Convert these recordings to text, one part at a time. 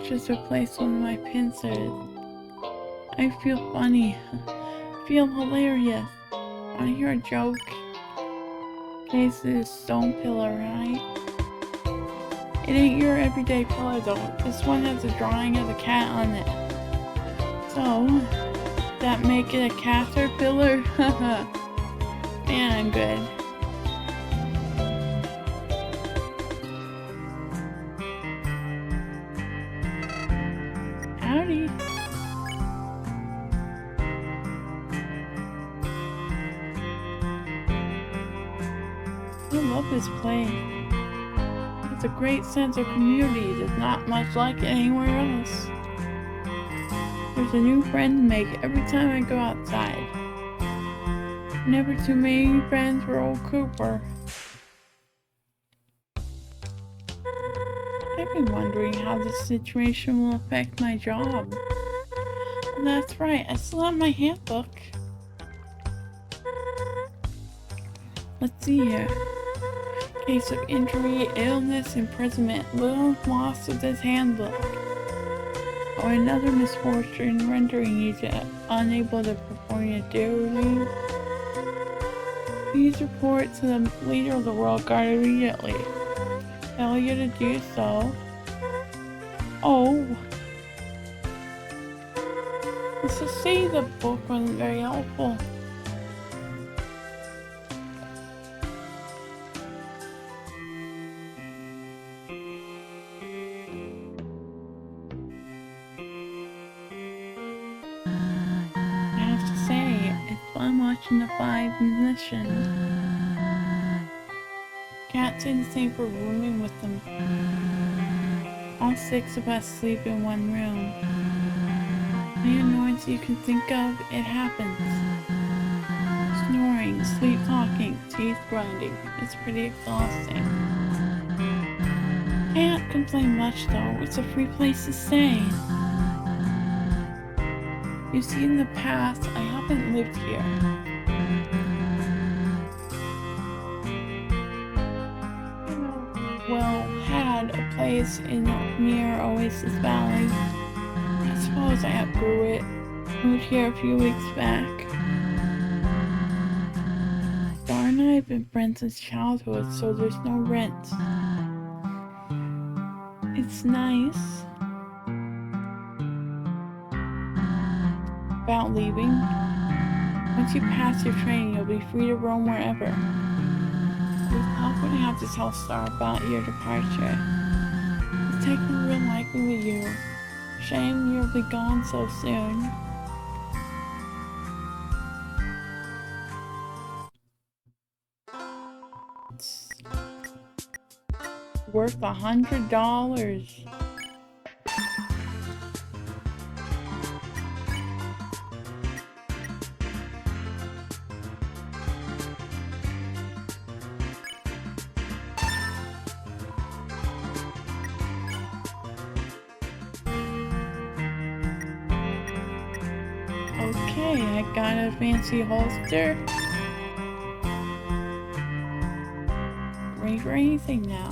just replaced one of my pincers. I feel funny. Feel hilarious. Wanna hear a joke? Case is stone pillar, right? It ain't your everyday pillar though. This one has a drawing of a cat on it. So, that make it a caterpillar? Man, I'm good. Howdy. I love this place. It's a great sense of community. There's not much like it anywhere else. There's a new friend to make every time I go outside. Never too many friends for old Cooper. I've been wondering how this situation will affect my job. That's right, I still have my handbook. Let's see here. Case of injury, illness, imprisonment, little loss of this handbook. Or another misfortune rendering you unable to perform your duty. Please report to the leader of the World Guard immediately. Failure to do so. Oh. Let's just say the book wasn't very helpful. I'm watching the 5 musicians. Can't say the same for rooming with them. All 6 of us sleep in one room. Any annoyance you can think of, it happens. Snoring, sleep talking, teeth grinding. It's pretty exhausting. Can't complain much though, it's a free place to stay. You see, in the past, I haven't lived here. Well, had a place in near Oasis Valley. I suppose I outgrew it. Moved here a few weeks back. Star and I have been friends since childhood, so there's no rent. It's nice. About leaving. Once you pass your training, you'll be free to roam wherever. I'm gonna have to tell Star about your departure. It's taking a real liking to you. Shame you'll be gone so soon. It's worth $100. Okay, I got a fancy holster. Ready for anything now.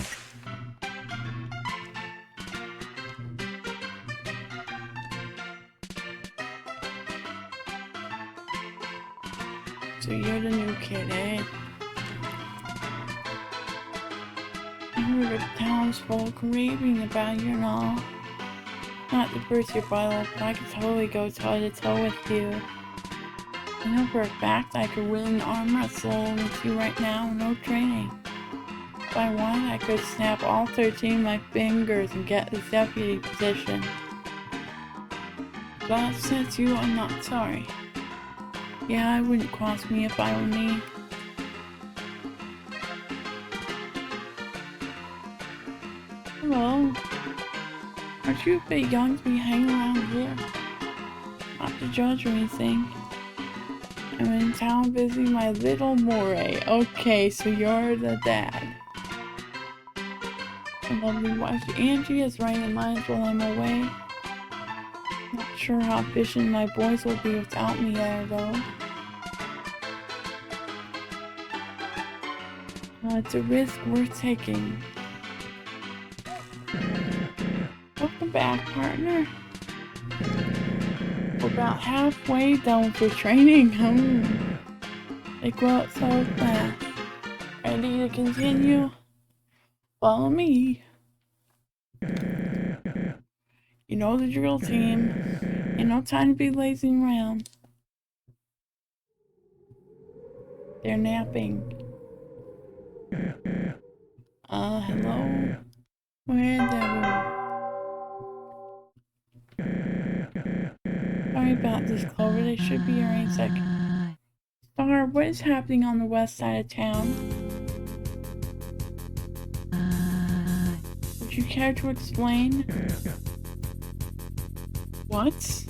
So you're the new kid, eh? I heard the townsfolk raving about you and all. Not to burst your bubble, but I could totally go toe to toe with you. I know for a fact I could win an arm wrestle with you right now, no training. If I wanted, I could snap all 13 of my fingers and get the deputy position. But since you, I'm not sorry. Yeah, it wouldn't cross me if I were me. Hello. Aren't you a bit young to be hanging around here? Not to judge or anything. I'm in town visiting my little Moray. Okay, so you're the dad. My lovely wife Angie is writing lines while I'm away. Not sure how efficient my boys will be without me there, though. It's a risk worth taking. Welcome back, partner. We're about halfway done for training. They grow up so fast. Ready to continue? Follow me. You know the drill, team. Ain't no time to be lazing around. They're napping. Hello? Where's everyone? Sorry about this, Clover. They should be here any second. Star, what is happening on the west side of town? Would you care to explain? What? Is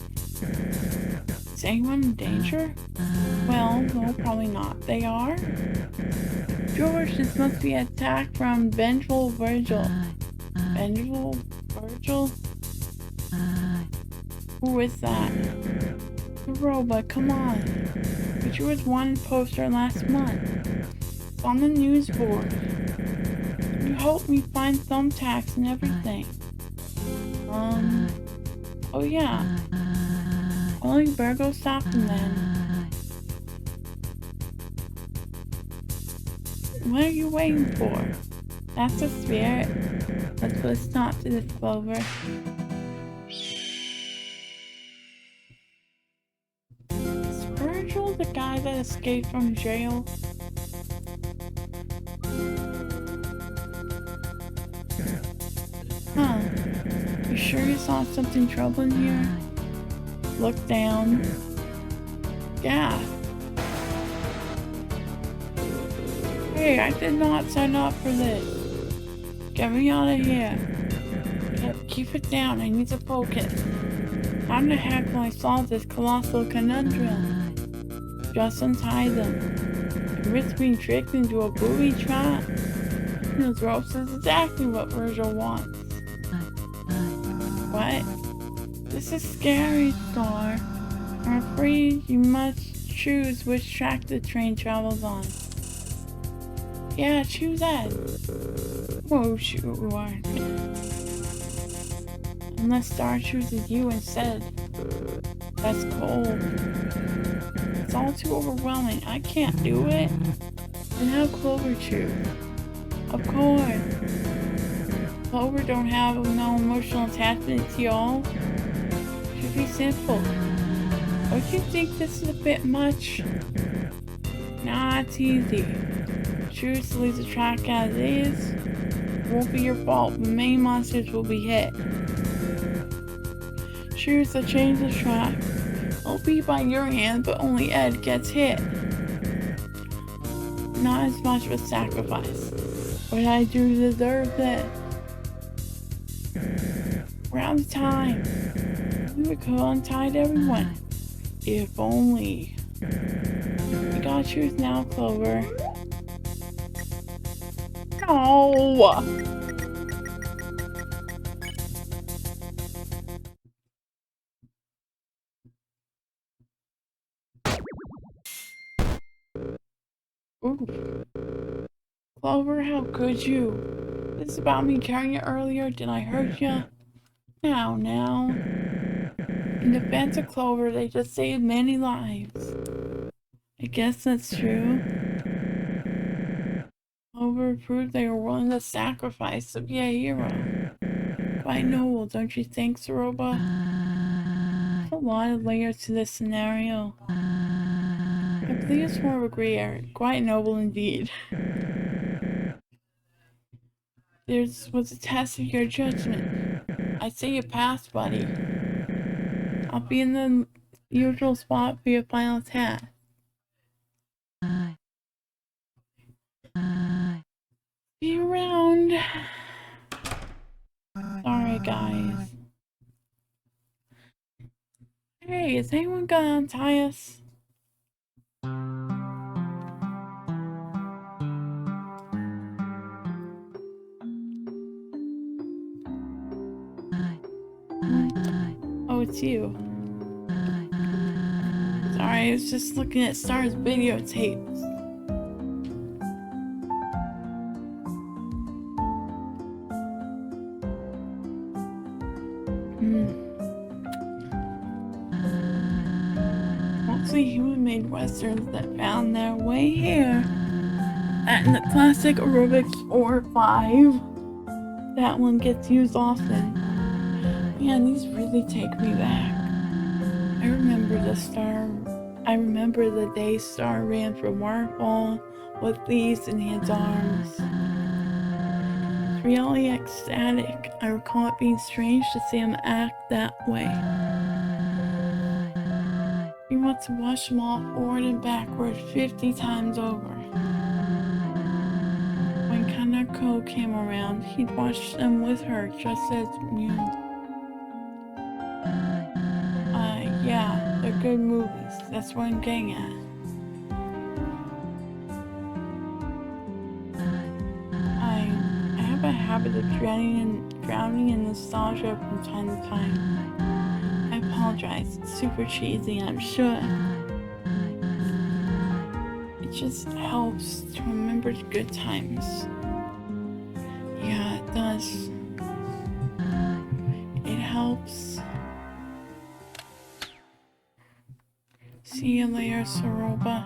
anyone in danger? Well, no, probably not. They are? George, this must be an attack from Vengeful Virgil. Vengeful Virgil? Who is that? The robot, come on. But you was one poster last month. It's on the news board. You helped me find thumbtacks and everything. Oh yeah. Only Virgo stopped him then. What are you waiting for? That's the spirit. Let's put a stop to this, Clover. Is Virgil the guy that escaped from jail? Huh. You sure you saw something troubling here? Look down. Yeah. Hey, I did not sign up for this. Get me out of here. Keep it down, I need to focus. How the heck will I solve this colossal conundrum? Just untie them. And risk being tricked into a booby trap? Those ropes is exactly what Virgil wants. What? This is scary, Star. I'm afraid you must choose which track the train travels on. Yeah, choose that. Whoa, sure. Unless Star chooses you instead. That's cold. It's all too overwhelming. I can't do it. Then how Clover choose? Of course. Clover don't have no emotional attachment to y'all. Should be simple. Don't you think this is a bit much? Nah, it's easy. Choose to leave the track as is. It won't be your fault, but main monsters will be hit. Choose to change the track. It'll be by your hand, but only Ed gets hit. Not as much of a sacrifice. What I do to deserve it? We're out of time. We could have untied everyone. If only. You gotta choose now, Clover. No! Ooh. Clover, how could you? This is about me carrying it earlier. Did I hurt ya? Now. In defense of Clover, they just saved many lives. I guess that's true. Clover proved they were willing to sacrifice to be a hero. Quite noble, don't you think, Soroba? There's a lot of layers to this scenario. I believe it's more of a gray area. Quite noble indeed. This was a test of your judgment. I say you passed, buddy. I'll be in the usual spot for your final task. See you around. Sorry, guys. Hey, is anyone gonna untie us? Oh, it's you. Sorry, I was just looking at Star's videotapes. Mostly human-made westerns that found their way here. That and the classic aerobics 4 or 5. That one gets used often. Man, these really take me back. I remember the day Star ran from waterfall with these in his arms. It's really ecstatic. I recall it being strange to see him act that way. He wants to wash them all forward and backward 50 times over. When Kanako came around, he'd wash them with her just as new. Yeah, they're good movies. That's what I'm getting at. I have a habit of drowning in nostalgia from time to time. I apologize. It's super cheesy, I'm sure. It just helps to remember the good times. Yeah, it does. It helps. See you later, Soroba.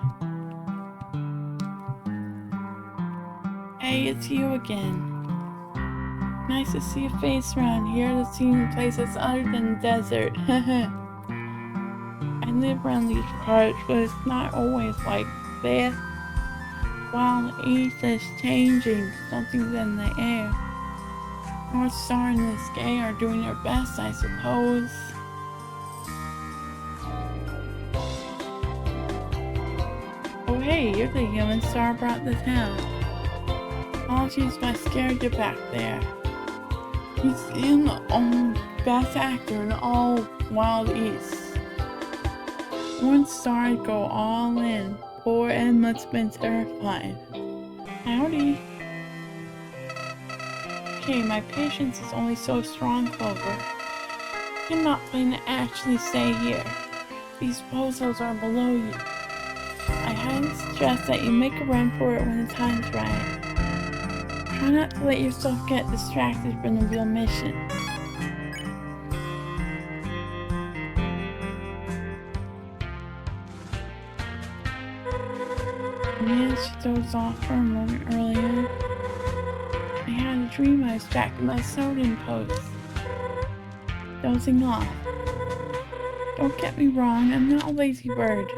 Hey, it's you again. Nice to see a face around here to see in places other than the desert. I live around these parts, but it's not always like this. While the east is changing, something's in the air. North Star and the sky are doing their best, I suppose. Oh hey, you're the human Star brought to town. Apologies if I scared you back there. He's in best actor in all Wild East. One Star would go all in. Poor Ed must have been terrified. Howdy. Okay, my patience is only so strong, Clover. I'm not planning to actually stay here. These bozos are below you. I highly suggest that you make a run for it when the time's right. Try not to let yourself get distracted from the real mission. I managed to doze off for a moment earlier. I had a dream I was back in my sewing post. Dozing off. Don't get me wrong, I'm not a lazy bird.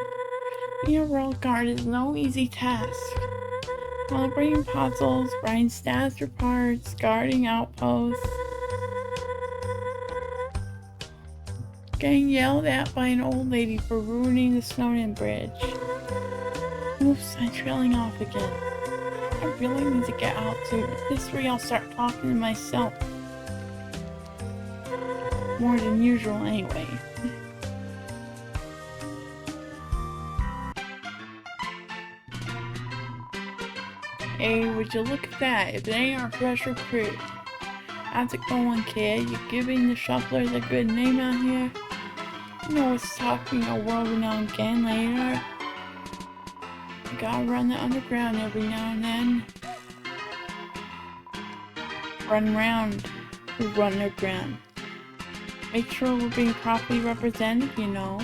Being a royal guard is no easy task. Celebrating puzzles, buying stats reports, guarding outposts. Getting yelled at by an old lady for ruining the Snowden Bridge. Oops, I'm trailing off again. I really need to get out soon. If this way I'll start talking to myself. More than usual anyway. Hey, would you look at that? If it ain't our fresh recruit. How's it going, kid? You giving the shufflers a good name out here? You know what's talking a world-renowned gang later. You gotta run the underground every now and then. Run around. Run underground. Make sure we're being properly represented, you know.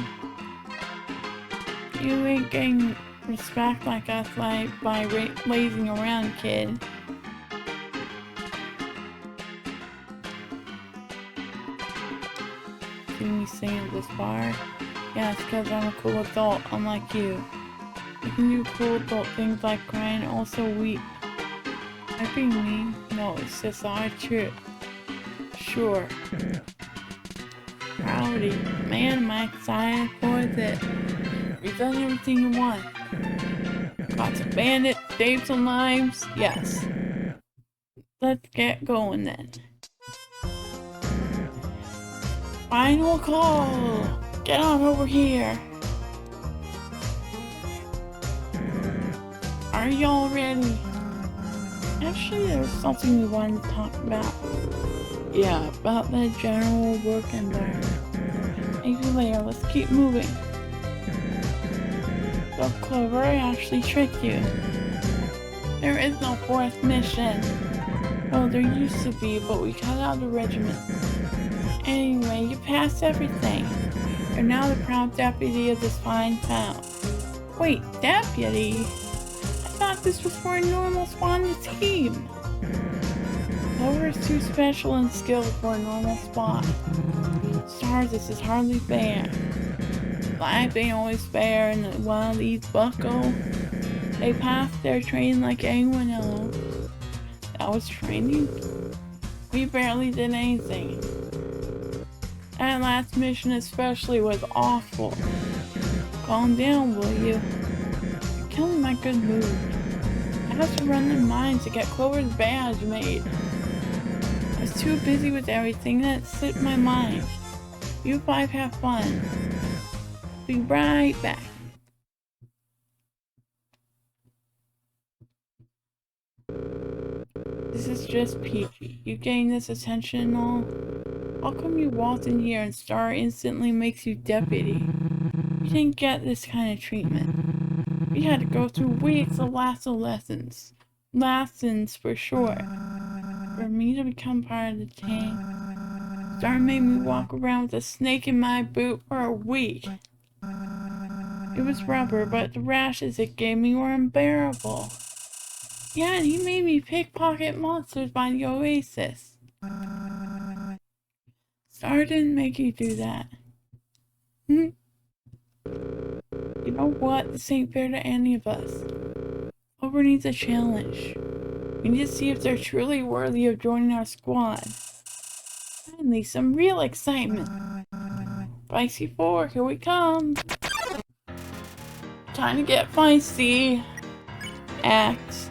You ain't getting respect like us by lazing around, kid. See me sing at this bar? Yeah, it's because I'm a cool adult, unlike you. I can do cool adult things like cry and also weep. Am I being mean? No, it's just our truth. Sure. Howdy. Man, am I excited for this. We've done everything you want. Caught some bandits, saved some lives. Yes. Let's get going then. Final call! Get on over here. Are y'all ready? Actually, there's something we wanted to talk about. Yeah, about the general work environment. Maybe later, let's keep moving. So Clover, I actually tricked you. There is no fourth mission. Well, there used to be, but we cut out the regiment. Anyway, you passed everything. You're now the proud deputy of this fine town. Wait, deputy? I thought this was for a normal swan team. Clover is too special and skilled for a normal spot. Stars, this is hardly fair. Life ain't always fair, and while these buckle, they pass their training like anyone else. That was training? We barely did anything. That last mission especially was awful. Calm down, will you? You're killing my good mood. I have to run their mines to get Clover's badge made. I was too busy with everything that slipped my mind. You five have fun. Be right back. This is just peachy. You getting this attention and all? How come you walked in here and Star instantly makes you deputy? You didn't get this kind of treatment. You had to go through weeks of lessons. Lessons for sure. For me to become part of the team. Star made me walk around with a snake in my boot for a week. It was rubber, but the rashes it gave me were unbearable. Yeah, and he made me pickpocket monsters by the oasis. Star didn't make you do that. You know what? This ain't fair to any of us. Clover needs a challenge. We need to see if they're truly worthy of joining our squad. Finally, some real excitement. Spicy 4, here we come. Time to get feisty. Act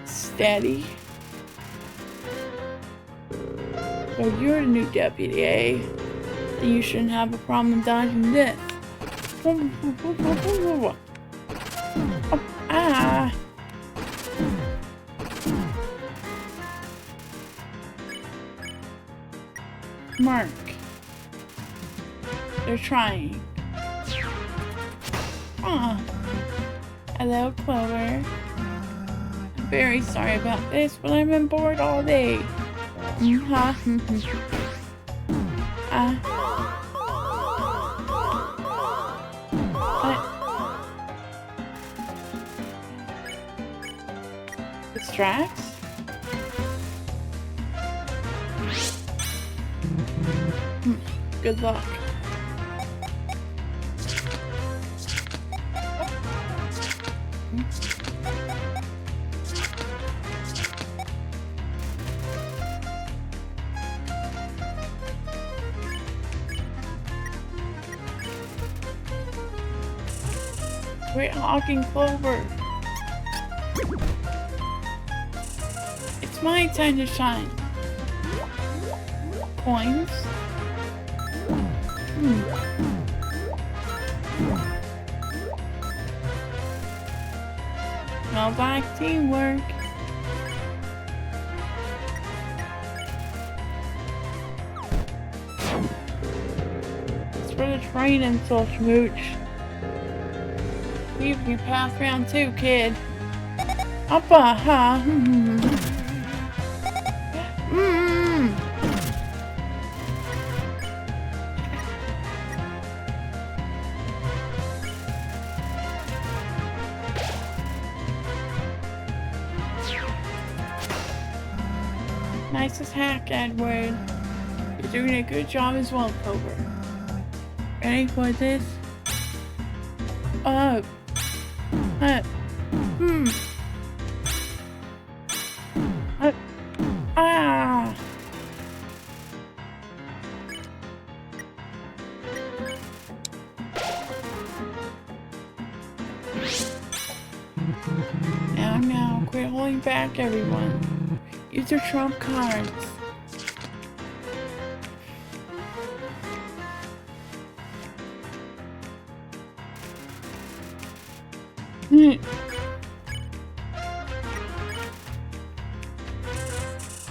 steady. So you're the new deputy, eh? Then you shouldn't have a problem dodging this. Oh, ah! Mark. They're trying. Hello, Clover. I'm very sorry about this, but I've been bored all day. Distracts? Good luck. Quit hawking Clover. It's my time to shine. Coins. Smells like teamwork. It's for the training, so smooch. You passed round 2, kid. Uppa, ha. Nice attack, Edward. You're doing a good job as well, Clover. Ready for this? Ah! Now, quit holding back, everyone. Use your trump cards.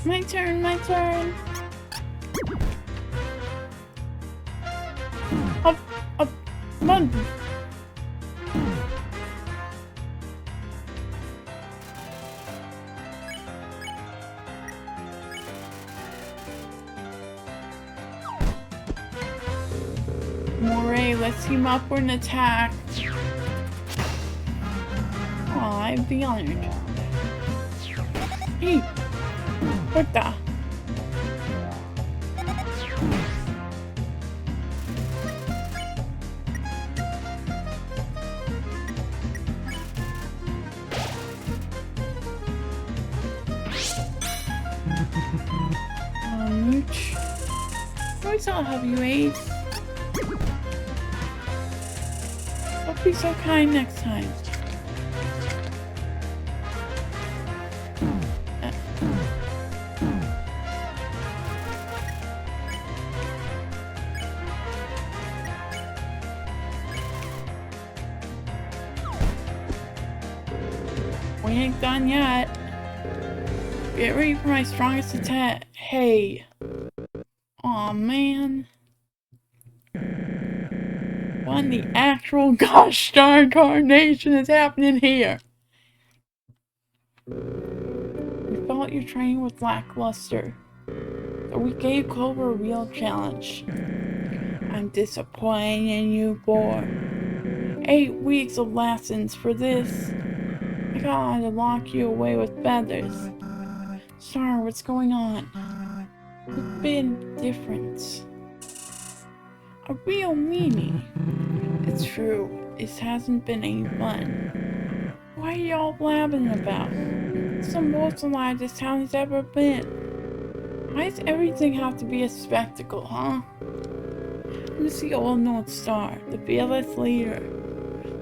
My turn, my turn. Up, run. Okay, let's team up for an attack. Aw, I have the honored. Hey! What the? Mooch. Always I'll help you, Ace. Don't be so kind next time. We ain't done yet. Get ready for my strongest attack. Hey. Aw, man. What in the actual gosh darn carnation is happening here? We felt your training was lackluster, so we gave Clover a real challenge. I'm disappointed in you, boy. 8 weeks of lessons for this. I gotta lock you away with feathers. Star, what's going on? You've been different. A real meanie. It's true, it hasn't been any fun. What are y'all blabbing about? It's the most alive this town has ever been. Why does everything have to be a spectacle, huh? Who's the old North Star, the fearless leader?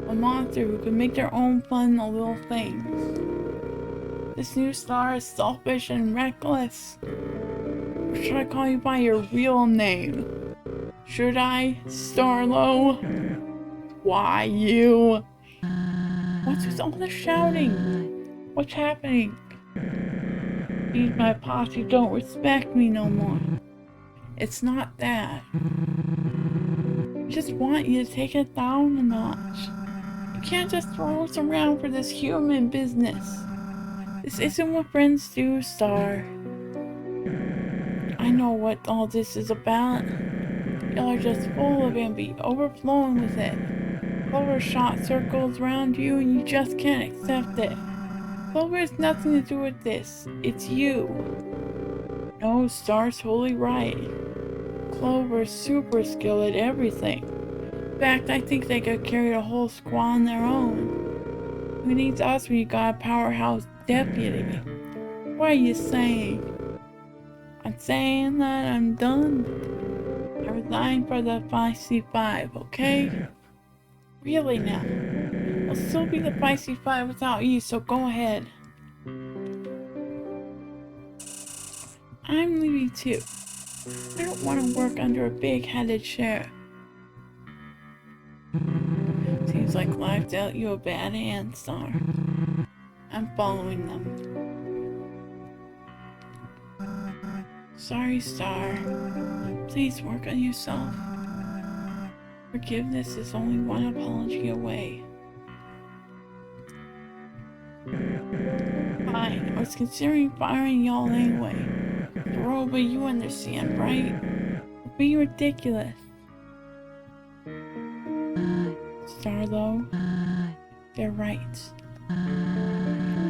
A monster who can make their own fun little things. This new star is selfish and reckless. Or should I call you by your real name? Should I, Starlo? Why you? What's with all the shouting? What's happening? Me and my posse don't respect me no more. It's not that. I just want you to take it down a notch. You can't just throw us around for this human business. This isn't what friends do, Star. I know what all this is about. Y'all are just full of envy, overflowing with it. Clover shot circles around you and you just can't accept it. Clover has nothing to do with this. It's you. No, Star's totally right. Clover's super skilled at everything. In fact, I think they could carry a whole squad on their own. Who needs us when you got a powerhouse deputy? What are you saying? I'm saying that I'm done. I resigned for the 5C5, okay? Really now. I'll still be the 5C5 without you, so go ahead. I'm leaving too. I don't want to work under a big-headed sheriff. Seems like life dealt you a bad hand, Star. I'm following them. Sorry, Star. Please work on yourself. Forgiveness is only one apology away. Fine, I was considering firing y'all anyway. Bro, but you understand, right? It'd be ridiculous. Starlo, they're right.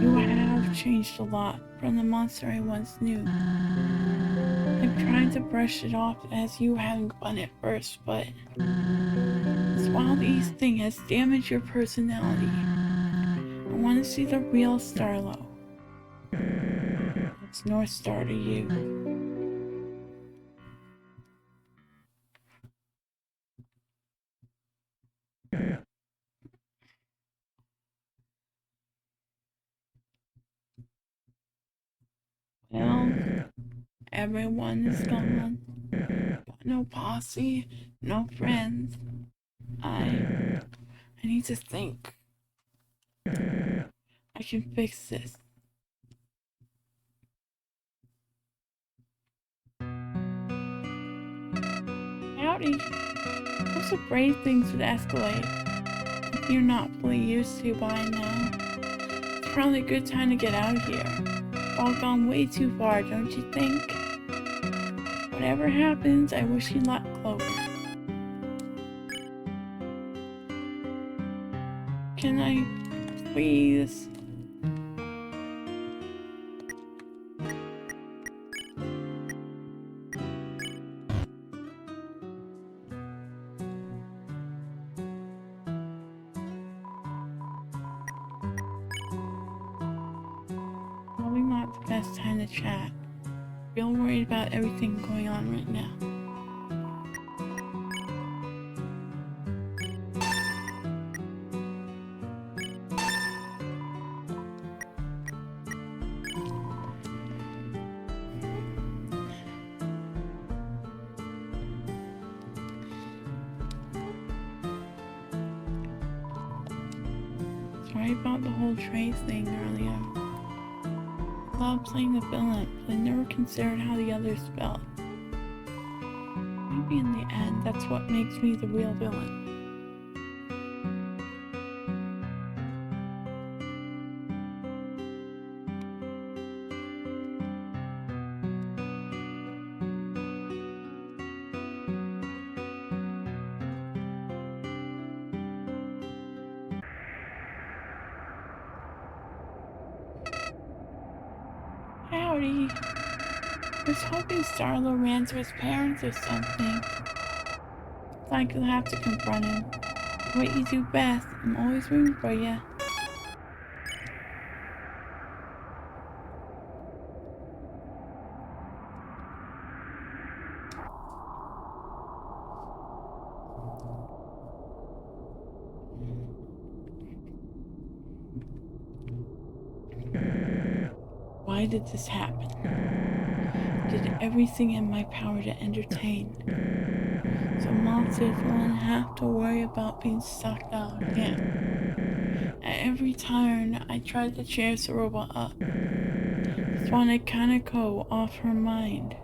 You have changed a lot from the monster I once knew. I'm trying to brush it off as you having fun at first, but this wild East thing has damaged your personality. I want to see the real Starlo. It's North Star to you. Well, everyone is gone. Got no posse, no friends. I need to think. I can fix this. Howdy. Those are brave things would escalate. If you're not fully used to by now. It's probably a good time to get out of here. It's all gone way too far, don't you think? Whatever happens, I wish you luck, Clover. Can I please? Probably not the best time to chat. Feel worried about everything going on right now. Sorry about the whole Trey thing earlier. I loved playing the villain, but I never considered how the others felt. Maybe in the end, that's what makes me the real villain. Howdy. I was hoping Starlo ran to his parents or something. Looks like you'll have to confront him. Do what you do best. I'm always rooting for you. Why did this happen? Did everything in my power to entertain. So monsters won't have to worry about being sucked out again. At every turn, I tried to cheer Saroba up. Just wanted Kaneko off her mind.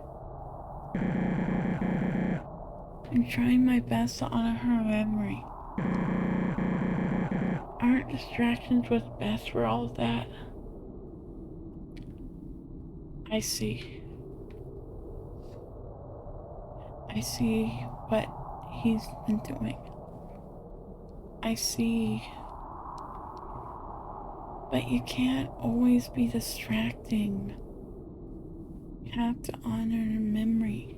I'm trying my best to honor her memory. Aren't distractions what's best for all of that? I see. I see what he's been doing. I see. But you can't always be distracting. You have to honor her memory.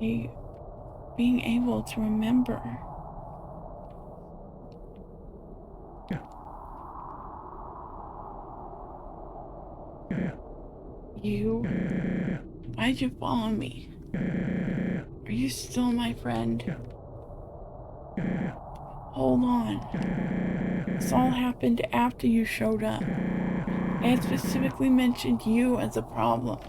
By being able to remember. You? Why'd you follow me? Are you still my friend? Hold on. This all happened after you showed up. I had specifically mentioned you as a problem.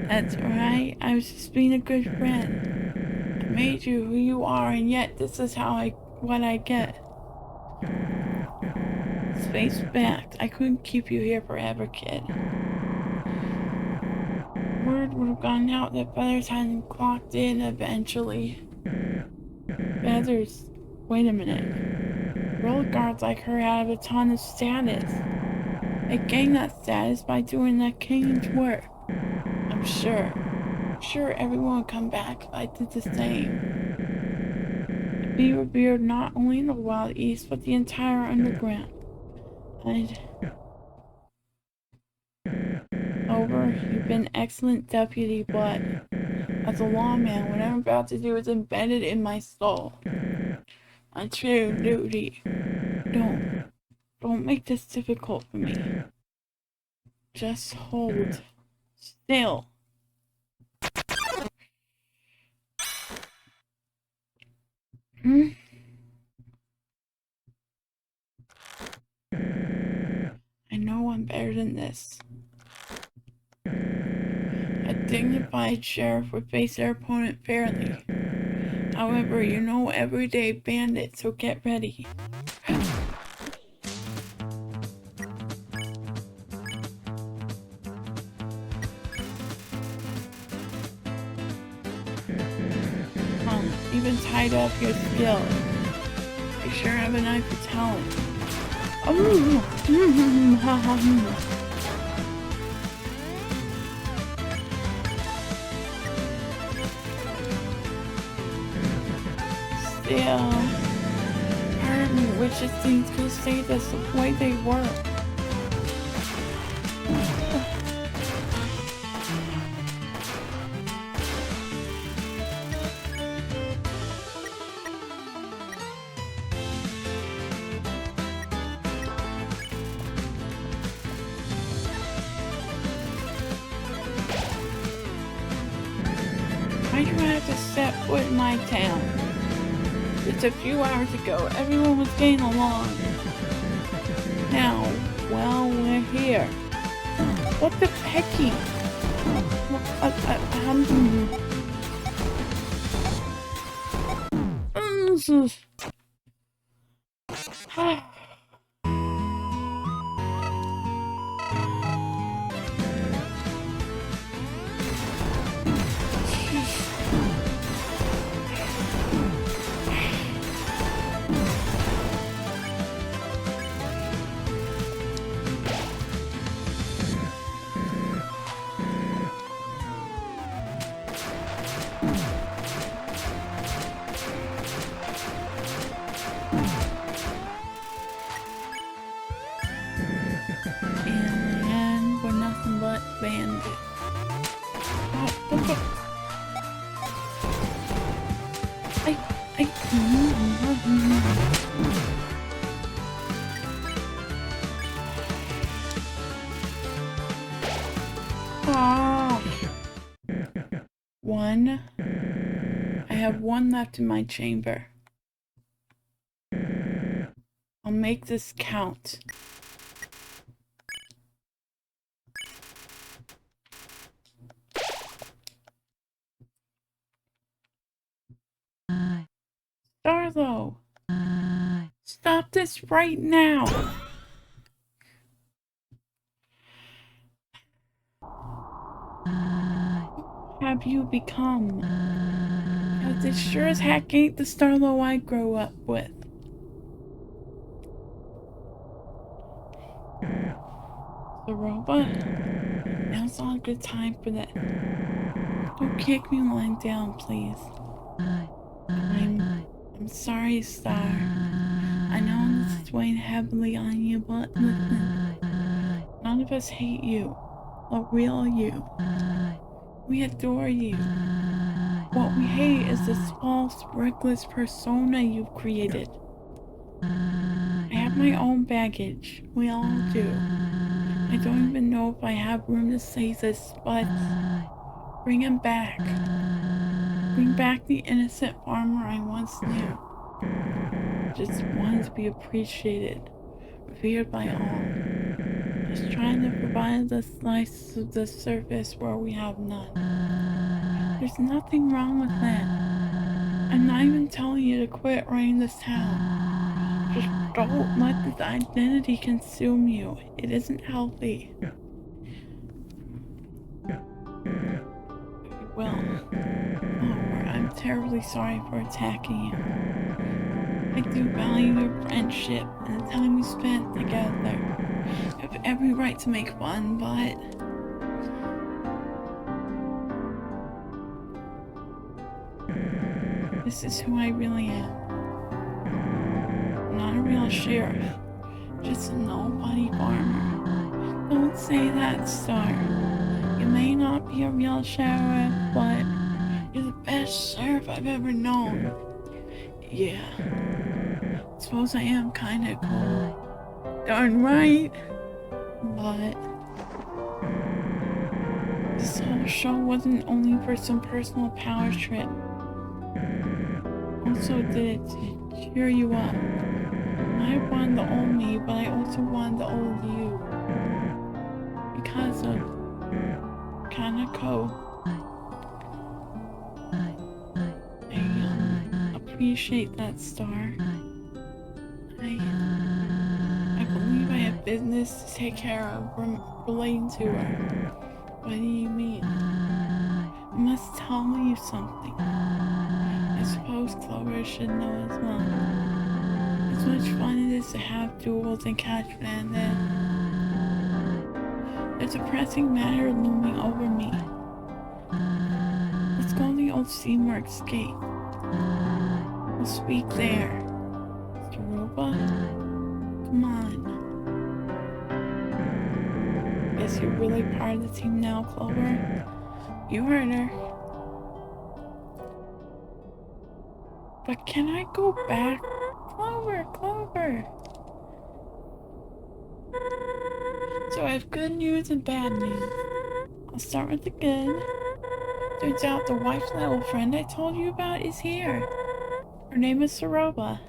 That's right, I was just being a good friend. I made you who you are, and yet this is what I get. Space back. I couldn't keep you here forever, kid. Word would have gone out that Feathers hadn't clocked in eventually. Feathers, wait a minute. World guards like her have a ton of status. They gain that status by doing that king's work. I'm sure everyone would come back if I did the same. I'd be revered not only in the Wild East, but the entire underground. You've been excellent deputy, but as a lawman, what I'm about to do is embedded in my soul. My true duty. Don't make this difficult for me. Just hold still. I know I'm better than this. A dignified sheriff would face their opponent fairly. However, you're no everyday bandit, so get ready. You've been tied up your skill. You sure have an eye for talent. Still, pardon me. just things could stay the way they were. Why do I have to set foot in my town? Just a few hours ago, everyone was getting along. Now, well, we're here. What the hecky? And we're nothing but bandits. One. I have one left in my chamber. I'll make this count. Starlo! Stop this right now! What have you become? Because this sure as heck ain't the Starlo I grew up with. The robot? Now's not a good time for that. Don't kick me lying down, please. I'm sorry, Star. I know this is weighing heavily on you, but listen. None of us hate you. A real you. We adore you. What we hate is this false, reckless persona you've created. I have my own baggage. We all do. I don't even know if I have room to say this, but bring him back. Bring back the innocent farmer I once knew. Just wanted to be appreciated, revered by all. Just trying to provide the slice of the surface where we have none. There's nothing wrong with that. I'm not even telling you to quit running this town. Just don't let this identity consume you. It isn't healthy. Well, I'm terribly sorry for attacking you. I do value your friendship and the time we spent together. You have every right to make fun, but this is who I really am. I'm not a real sheriff, just a nobody farmer. Don't say that, Star. You may not be a real sheriff, but you're the best sheriff I've ever known. Yeah. Suppose I am kinda cool. Darn right. But this whole show wasn't only for some personal power trip. Also did it to cheer you up. I wanted the old me, but I also wanted the old you. Because of Kanako. I appreciate that, Star. I believe I have business to take care of relating to her. What do you mean? I must tell you something. I suppose Clover should know as well. As much fun it is to have duels and catch bandits, there's a pressing matter looming over me. Let's go to the old Steamworks gate. We'll speak there. Mr. Robot? come on. Guess you're really part of the team now, Clover. You heard her. But can I go back? Clover, Clover! So I have good news and bad news. I'll start with the good. Turns out the wife's little friend I told you about is here. Her name is Soroba.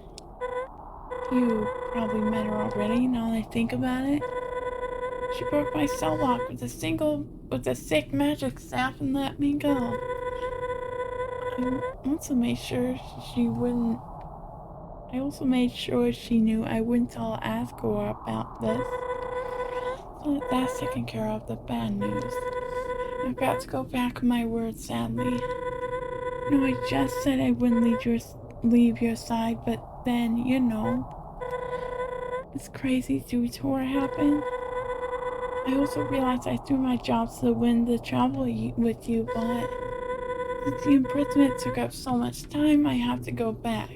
You probably met her already, now that I think about it. She broke my cell lock with a sick magic staff and let me go. I also made sure she knew I wouldn't tell Asgore about this. So that's taken care of. The bad news. I've got to go back on my word, sadly. No, I just said I wouldn't leave your side, but then, you know, this crazy zoo tour happened. I also realized I threw my jobs to the wind to travel with you, but since the imprisonment took up so much time, I have to go back.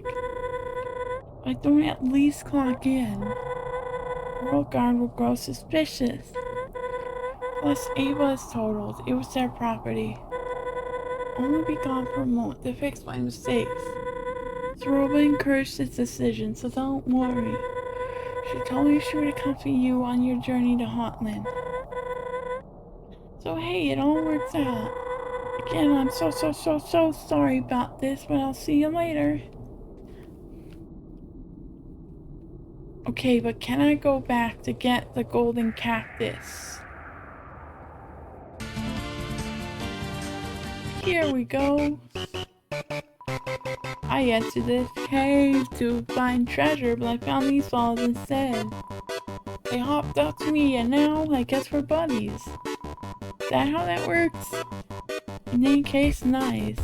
I don't at least clock in. World Guard will grow suspicious. Plus, Ava is totaled. It was their property. Only be gone for a moment to fix my mistakes. Soroba encouraged this decision, so don't worry. She told me she would accompany you on your journey to Hotland. So hey, it all works out. Again, I'm so sorry about this, but I'll see you later. Okay, but can I go back to get the golden cactus? Here we go. I entered this cave to find treasure, but I found these balls instead. They hopped up to me, and now I guess we're buddies. Is that how that works? In any case, nice.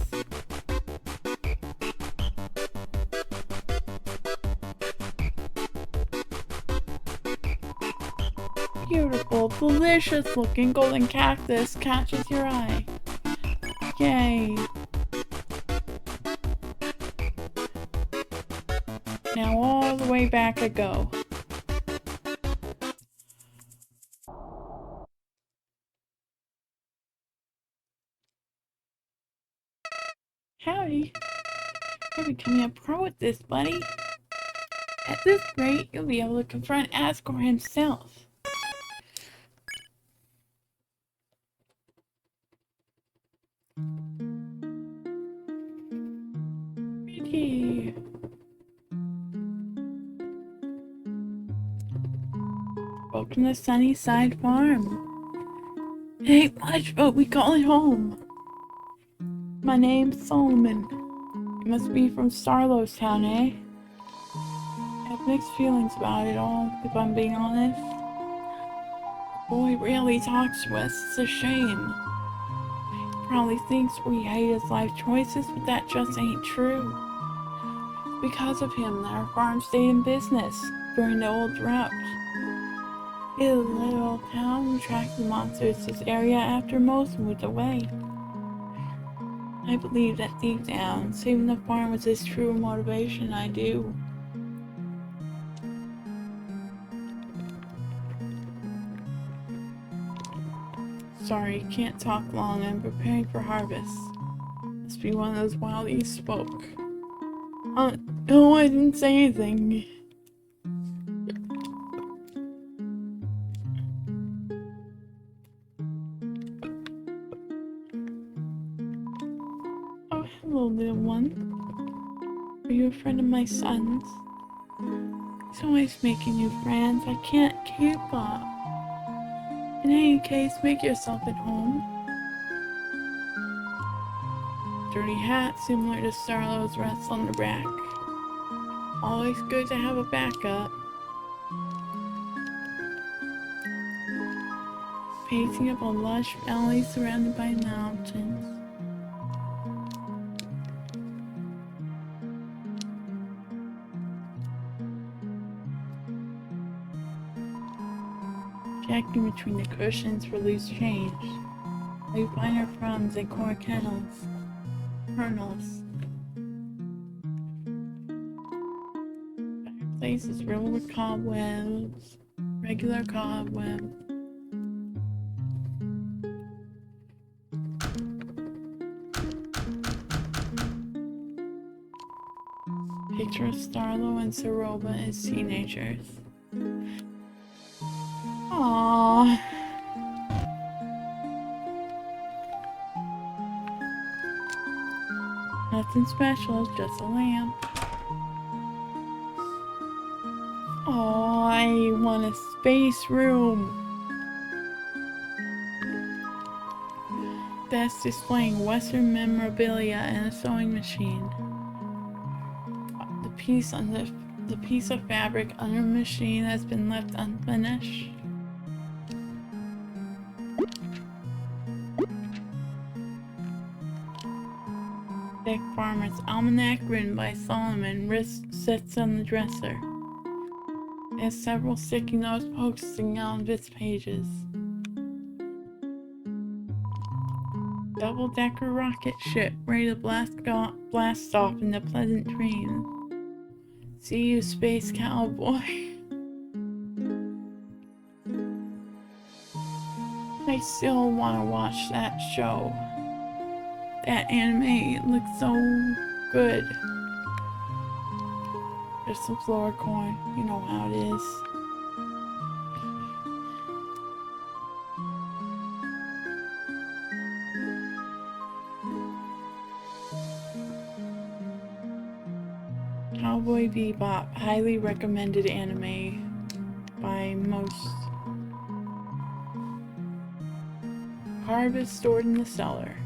Beautiful, delicious looking golden cactus catches your eye. Yay. Now all the way back I go. Howdy. You're becoming a pro at this, buddy. At this rate, you'll be able to confront Asgore himself. Pretty. Welcome to Sunnyside Farm. It ain't much, but we call it home. My name's Solomon. You must be from Starlow's town, eh? I have mixed feelings about it all, if I'm being honest. The boy rarely talks to us, it's a shame. He probably thinks we hate his life choices, but that just ain't true. Because of him, our farm stayed in business during the old drought. It is a little town that attracted monsters to this area after most moved away. I believe that deep down, saving the farm was his true motivation. I do. Sorry, can't talk long. I'm preparing for harvest. Must be one of those while you spoke. No, I didn't say anything. Oh, hello, little one. Are you a friend of my son's? He's always making new friends. I can't keep up. In any case, make yourself at home. Dirty hat, similar to Starlow's, rests on the rack. Always good to have a backup. Pacing up a lush valley surrounded by mountains. Jacking between the cushions for loose change. We find our crumbs and corn kernels. space is riddled with cobwebs. Regular cobwebs. Picture of Starlo and Saroba as teenagers. Aww. Nothing special, just a lamp. Oh, I want a space room. Best displaying Western memorabilia and a sewing machine. The piece of fabric under the machine has been left unfinished. Thick Farmer's Almanac written by Solomon sits on the dresser. It has several sticky notes posting out of its pages. Double-decker rocket ship ready to blast off into pleasant dreams. See you, space cowboy. I still want to watch that show. That anime looks so good. There's some floor coin. You know how it is. Cowboy Bebop, highly recommended anime by most. Card is stored in the cellar.